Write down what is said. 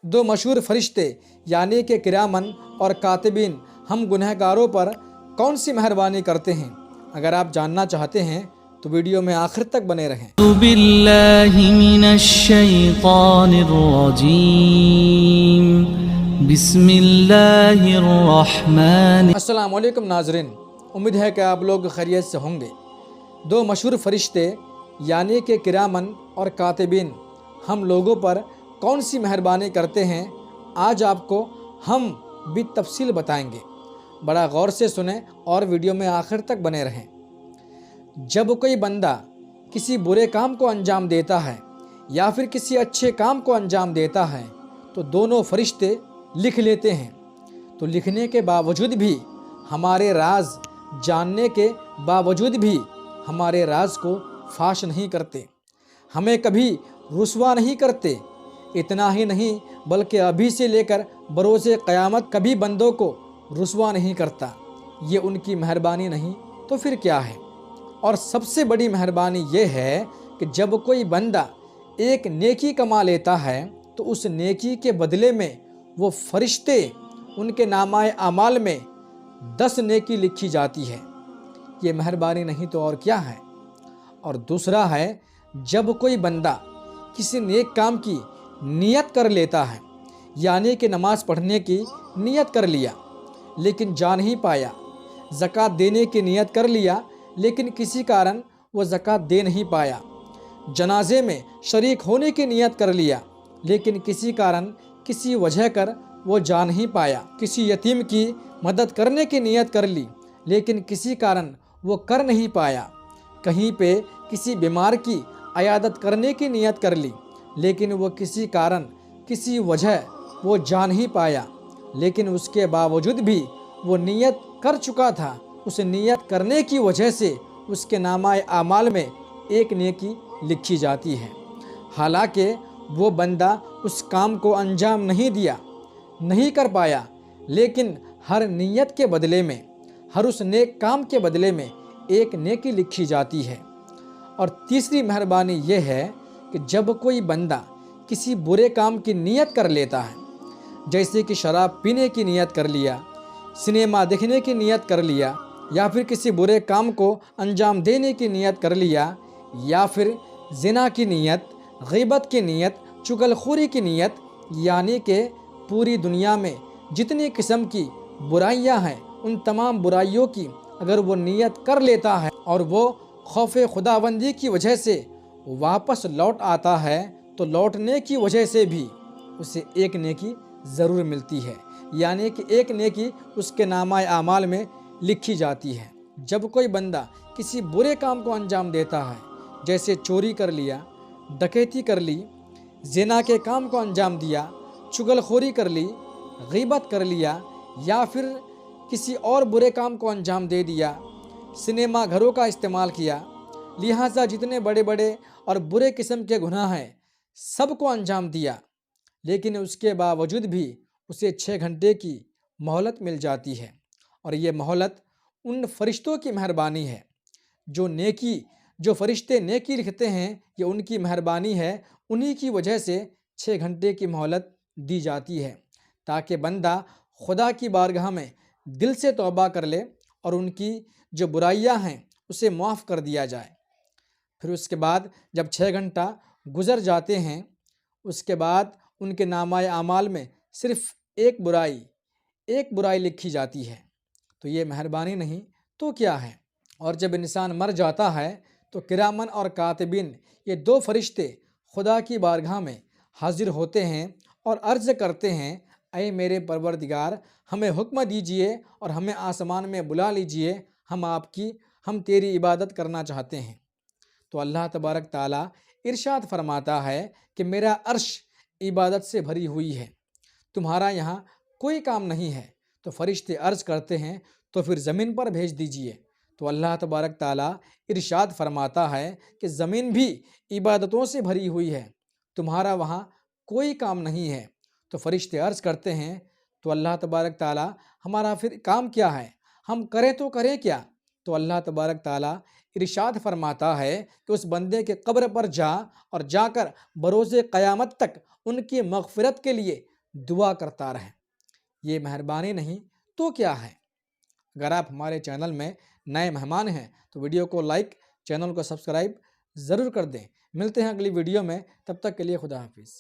دو مشہور فرشتے یعنی کہ کرامن اور کاتبین ہم گنہگاروں پر کون سی مہربانی کرتے ہیں؟ اگر آپ جاننا چاہتے ہیں تو ویڈیو میں آخر تک بنے رہیں۔ اعوذ باللہ من الشیطان الرجیم بسم اللہ الرحمن۔ السلام علیکم ناظرین، امید ہے کہ آپ لوگ خیریت سے ہوں گے۔ دو مشہور فرشتے یعنی کہ کرامن اور کاتبین ہم لوگوں پر کون سی مہربانی کرتے ہیں، آج آپ کو ہم بالتفصیل بتائیں گے۔ بڑا غور سے سنیں اور ویڈیو میں آخر تک بنے رہیں۔ جب کوئی بندہ کسی برے کام کو انجام دیتا ہے یا پھر کسی اچھے کام کو انجام دیتا ہے تو دونوں فرشتے لکھ لیتے ہیں، تو لکھنے کے باوجود بھی، ہمارے راز جاننے کے باوجود بھی ہمارے راز کو فاش نہیں کرتے، ہمیں کبھی رسوا نہیں کرتے۔ اتنا ہی نہیں بلکہ ابھی سے لے کر بروز قیامت کبھی بندوں کو رسوا نہیں کرتا۔ یہ ان کی مہربانی نہیں تو پھر کیا ہے؟ اور سب سے بڑی مہربانی یہ ہے کہ جب کوئی بندہ ایک نیکی کما لیتا ہے تو اس نیکی کے بدلے میں وہ فرشتے ان کے نامہ اعمال میں 10 نیکی لکھی جاتی ہے۔ یہ مہربانی نہیں تو اور کیا ہے؟ اور دوسرا ہے، جب کوئی بندہ کسی نیک کام کی نیت کر لیتا ہے، یعنی کہ نماز پڑھنے کی نیت کر لیا لیکن جا نہیں پایا، زکوٰۃ دینے کی نیت کر لیا لیکن کسی کارن وہ زکوٰۃ دے نہیں پایا، جنازے میں شریک ہونے کی نیت کر لیا لیکن کسی کارن کسی وجہ کر وہ جا نہیں پایا، کسی یتیم کی مدد کرنے کی نیت کر لی لیکن کسی کارن وہ کر نہیں پایا، کہیں پہ کسی بیمار کی عیادت کرنے کی نیت کر لی لیکن وہ کسی کارن کسی وجہ وہ جا نہیں پایا، لیکن اس کے باوجود بھی وہ نیت کر چکا تھا، اس نیت کرنے کی وجہ سے اس کے نامہ اعمال میں ایک نیکی لکھی جاتی ہے، حالانکہ وہ بندہ اس کام کو انجام نہیں دیا، نہیں کر پایا، لیکن ہر نیت کے بدلے میں، ہر اس نیک کام کے بدلے میں ایک نیکی لکھی جاتی ہے۔ اور تیسری مہربانی یہ ہے کہ جب کوئی بندہ کسی برے کام کی نیت کر لیتا ہے، جیسے کہ شراب پینے کی نیت کر لیا، سنیما دیکھنے کی نیت کر لیا، یا پھر کسی برے کام کو انجام دینے کی نیت کر لیا، یا پھر زنا کی نیت، غیبت کی نیت، چغل خوری کی نیت، یعنی کہ پوری دنیا میں جتنی قسم کی برائیاں ہیں ان تمام برائیوں کی اگر وہ نیت کر لیتا ہے اور وہ خوف خداوندی کی وجہ سے واپس لوٹ آتا ہے تو لوٹنے کی وجہ سے بھی اسے ایک نیکی ضرور ملتی ہے، یعنی کہ ایک نیکی اس کے نامہ اعمال میں لکھی جاتی ہے۔ جب کوئی بندہ کسی برے کام کو انجام دیتا ہے، جیسے چوری کر لیا، ڈکیتی کر لی، زنا کے کام کو انجام دیا، چغل خوری کر لی، غیبت کر لیا، یا پھر کسی اور برے کام کو انجام دے دیا، سنیما گھروں کا استعمال کیا، لہٰذا جتنے بڑے بڑے اور برے قسم کے گناہ ہیں سب کو انجام دیا، لیکن اس کے باوجود بھی اسے 6 گھنٹے کی مہلت مل جاتی ہے، اور یہ مہلت ان فرشتوں کی مہربانی ہے۔ جو فرشتے نیکی لکھتے ہیں یہ ان کی مہربانی ہے، انہی کی وجہ سے 6 گھنٹے کی مہلت دی جاتی ہے تاکہ بندہ خدا کی بارگاہ میں دل سے توبہ کر لے اور ان کی جو برائیاں ہیں اسے معاف کر دیا جائے۔ پھر اس کے بعد جب 6 گھنٹہ گزر جاتے ہیں، اس کے بعد ان کے نامہ اعمال میں صرف ایک برائی لکھی جاتی ہے، تو یہ مہربانی نہیں تو کیا ہے؟ اور جب انسان مر جاتا ہے تو کرامن اور کاتبین یہ 2 فرشتے خدا کی بارگاہ میں حاضر ہوتے ہیں اور عرض کرتے ہیں، اے میرے پروردگار، ہمیں حکم دیجئے اور ہمیں آسمان میں بلا لیجئے، ہم تیری عبادت کرنا چاہتے ہیں۔ تو اللہ تبارک تعالیٰ ارشاد فرماتا ہے کہ میرا عرش عبادت سے بھری ہوئی ہے، تمہارا یہاں کوئی کام نہیں ہے۔ تو فرشتے عرض کرتے ہیں تو پھر زمین پر بھیج دیجئے۔ تو اللہ تبارک تعالیٰ ارشاد فرماتا ہے کہ زمین بھی عبادتوں سے بھری ہوئی ہے، تمہارا وہاں کوئی کام نہیں ہے۔ تو فرشتے عرض کرتے ہیں تو اللہ تبارک تعالیٰ ہمارا پھر کام کیا ہے، ہم کریں تو کریں کیا؟ تو اللہ تبارک تعالیٰ ارشاد فرماتا ہے کہ اس بندے کے قبر پر جا اور جا کر بروز قیامت تک ان کی مغفرت کے لیے دعا کرتا رہیں۔ یہ مہربانی نہیں تو کیا ہے؟ اگر آپ ہمارے چینل میں نئے مہمان ہیں تو ویڈیو کو لائک، چینل کو سبسکرائب ضرور کر دیں۔ ملتے ہیں اگلی ویڈیو میں، تب تک کے لیے خدا حافظ۔